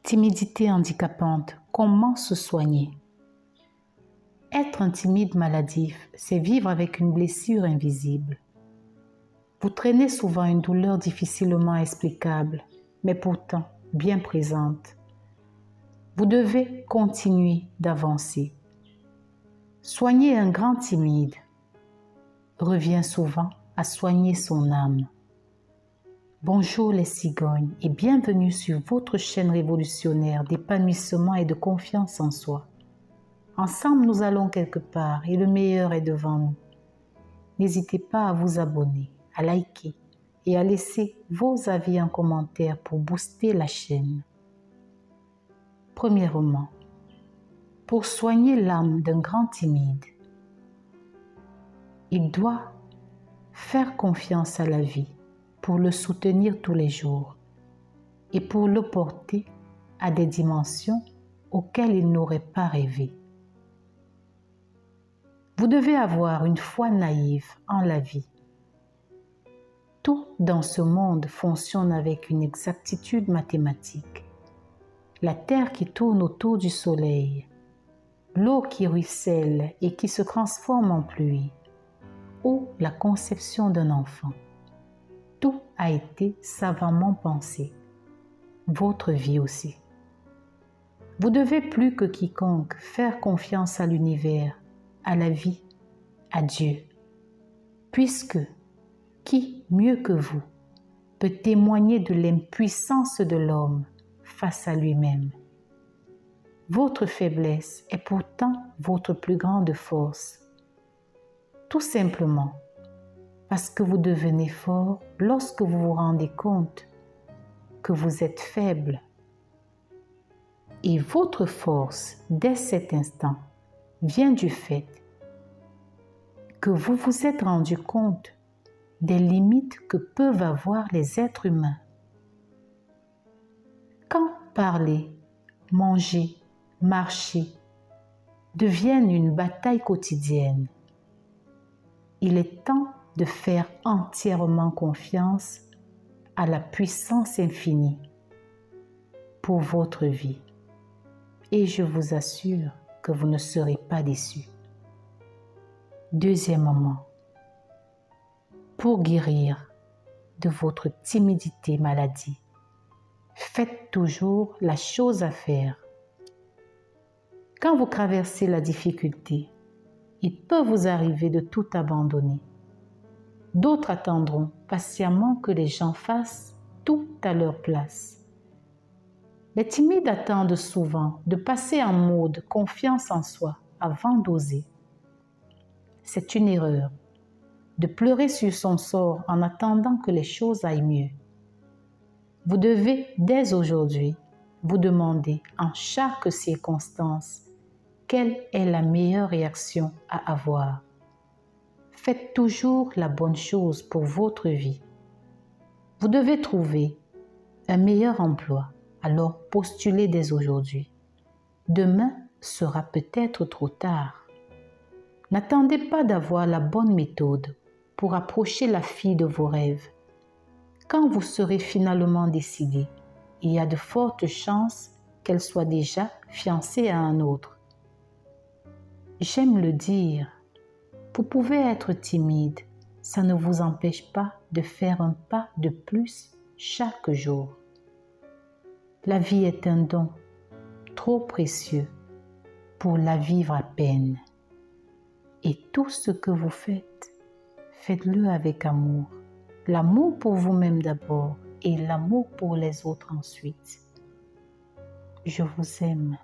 Timidité handicapante, comment se soigner? Être un timide maladif, c'est vivre avec une blessure invisible. Vous traînez souvent une douleur difficilement explicable, mais pourtant bien présente. Vous devez continuer d'avancer. Soigner un grand timide revient souvent à soigner son âme. Bonjour les cigognes et bienvenue sur votre chaîne révolutionnaire d'épanouissement et de confiance en soi. Ensemble, nous allons quelque part et le meilleur est devant nous. N'hésitez pas à vous abonner, à liker et à laisser vos avis en commentaire pour booster la chaîne. Premièrement, pour soigner l'âme d'un grand timide, il doit faire confiance à la vie pour le soutenir tous les jours et pour le porter à des dimensions auxquelles il n'aurait pas rêvé. Vous devez avoir une foi naïve en la vie. Tout dans ce monde fonctionne avec une exactitude mathématique. La terre qui tourne autour du soleil, l'eau qui ruisselle et qui se transforme en pluie, ou la conception d'un enfant. Tout a été savamment pensé. Votre vie aussi. Vous devez plus que quiconque faire confiance à l'univers, à la vie, à Dieu. Puisque, qui mieux que vous peut témoigner de l'impuissance de l'homme face à lui-même? Votre faiblesse est pourtant votre plus grande force. Tout simplement parce que vous devenez fort lorsque vous vous rendez compte que vous êtes faible. Et votre force, dès cet instant, vient du fait que vous vous êtes rendu compte des limites que peuvent avoir les êtres humains. Quand parler, manger, marcher deviennent une bataille quotidienne, il est temps de faire entièrement confiance à la puissance infinie pour votre vie. Et je vous assure que vous ne serez pas déçus. Deuxièmement, pour guérir de votre timidité maladie, faites toujours la chose à faire. Quand vous traversez la difficulté, il peut vous arriver de tout abandonner. D'autres attendront patiemment que les gens fassent tout à leur place. Les timides attendent souvent de passer en mode confiance en soi avant d'oser. C'est une erreur de pleurer sur son sort en attendant que les choses aillent mieux. Vous devez dès aujourd'hui vous demander en chaque circonstance quelle est la meilleure réaction à avoir. Faites toujours la bonne chose pour votre vie. Vous devez trouver un meilleur emploi, alors postulez dès aujourd'hui. Demain sera peut-être trop tard. N'attendez pas d'avoir la bonne méthode pour approcher la fille de vos rêves. Quand vous serez finalement décidé, il y a de fortes chances qu'elle soit déjà fiancée à un autre. J'aime le dire, vous pouvez être timide, ça ne vous empêche pas de faire un pas de plus chaque jour. La vie est un don trop précieux pour la vivre à peine. Et tout ce que vous faites, faites-le avec amour. L'amour pour vous-même d'abord et l'amour pour les autres ensuite. Je vous aime.